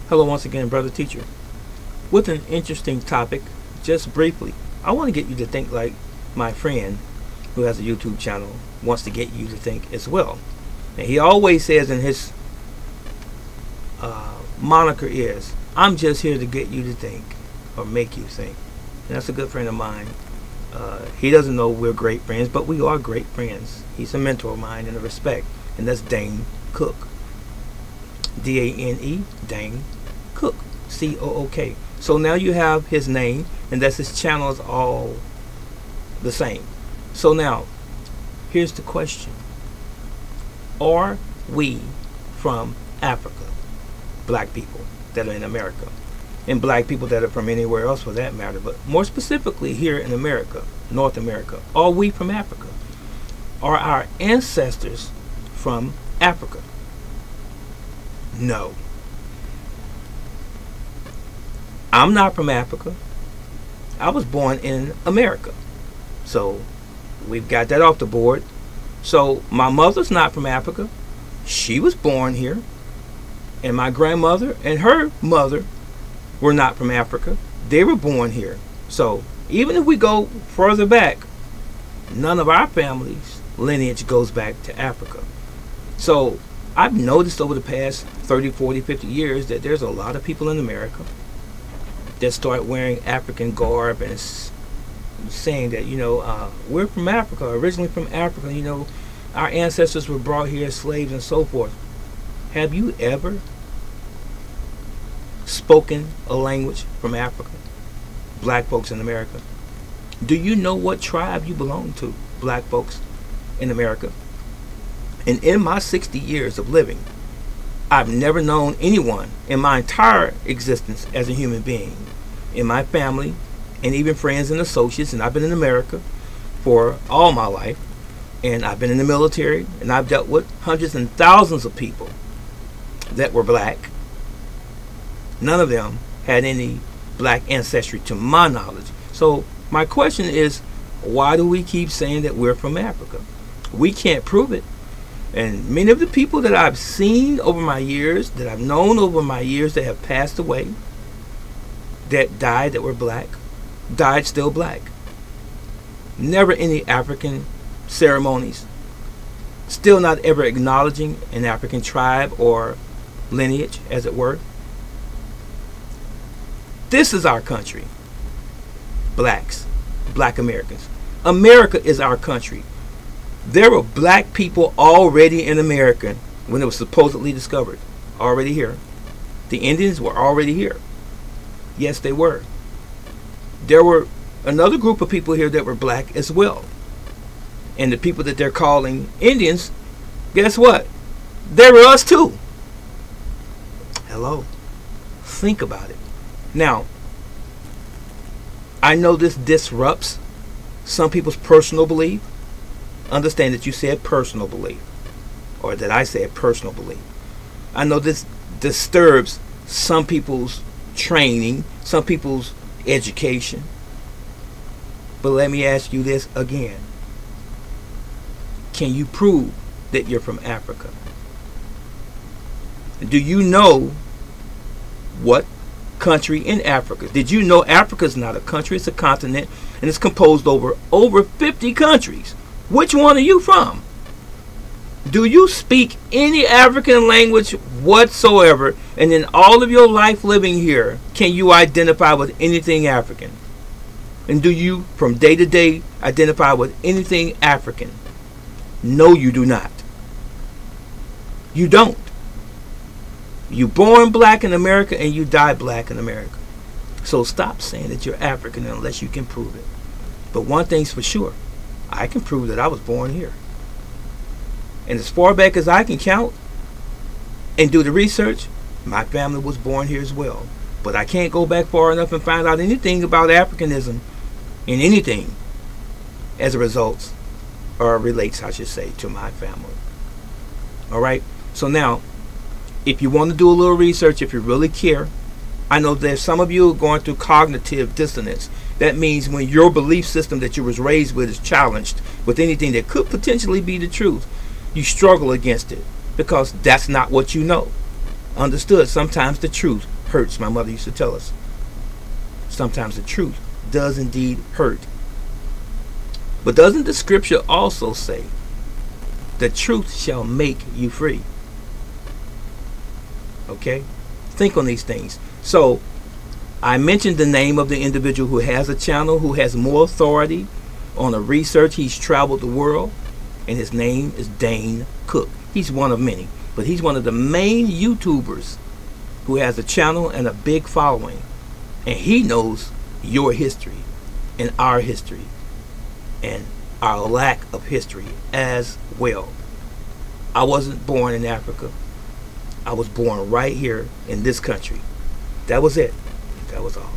Hello once again, brother teacher, with an interesting topic. Just briefly, I want to get you to think like my friend who has a YouTube channel wants to get you to think as well. And he always says in his moniker is, I'm just here to get you to think or make you think. And that's a good friend of mine. He doesn't know we're great friends, but we are great friends. He's a mentor of mine and a respect, and that's Dane Cook. D-A-N-E, Dane Cook, C-O-O-K. So now you have his name, and that's his channel is all the same. So now, here's the question. Are we from Africa? Black people that are in America. And black people that are from anywhere else for that matter. But more specifically here in America, North America. Are we from Africa? Are our ancestors from Africa? No. I'm not from Africa. I was born in America. So we've got that off the board. So my mother's not from Africa. She was born here. And my grandmother and her mother were not from Africa. They were born here. So even if we go further back, none of our family's lineage goes back to Africa. So I've noticed over the past 30, 40, 50 years that there's a lot of people in America that start wearing African garb and saying that, you know, we're from Africa, originally from Africa, you know, our ancestors were brought here as slaves and so forth. Have you ever spoken a language from Africa? Black folks in America. Do you know what tribe you belong to, black folks in America? And in my 60 years of living, I've never known anyone in my entire existence as a human being, in my family, and even friends and associates, and I've been in America for all my life, and I've been in the military, and I've dealt with hundreds and thousands of people that were black. None of them had any black ancestry to my knowledge. So my question is, why do we keep saying that we're from Africa? We can't prove it. And many of the people that I've seen over my years, that I've known over my years that have passed away, that died that were black, died still black. Never any African ceremonies. Still not ever acknowledging an African tribe or lineage, as it were. This is our country. Blacks, black Americans. America is our country. There were black people already in America when it was supposedly discovered. Already here. The Indians were already here. Yes, they were. There were another group of people here that were black as well. And the people that they're calling Indians, guess what? They were us too. Hello. Think about it. Now, I know this disrupts some people's personal belief. Understand that you said personal belief, or that I said personal belief. I know this disturbs some people's training, some people's education. But let me ask you this again. Can you prove that you're from Africa? Do you know what country in Africa? Did you know Africa is not a country, it's a continent, and it's composed over 50 countries? Which one are you from? Do you speak any African language whatsoever? And in all of your life living here, can you identify with anything African? And do you, from day to day, identify with anything African? No, you do not. You don't. You born black in America and you die black in America. So stop saying that you're African unless you can prove it. But one thing's for sure. I can prove that I was born here. And as far back as I can count and do the research, my family was born here as well. But I can't go back far enough and find out anything about Africanism in anything as a result, or relates, I should say, to my family. Alright? So now, if you want to do a little research, if you really care, I know there's some of you are going through cognitive dissonance. That means when your belief system that you was raised with is challenged with anything that could potentially be the truth, you struggle against it because that's not what you know. Understood? Sometimes the truth hurts. My mother used to tell us. Sometimes the truth does indeed hurt. But doesn't the scripture also say, the truth shall make you free? Okay? Think on these things. So, I mentioned the name of the individual who has a channel, who has more authority on the research. He's traveled the world, and his name is Dane Cook. He's one of many, but he's one of the main YouTubers who has a channel and a big following, and he knows your history and our history and our lack of history as well. I wasn't born in Africa. I was born right here in this country. That was it. That was all.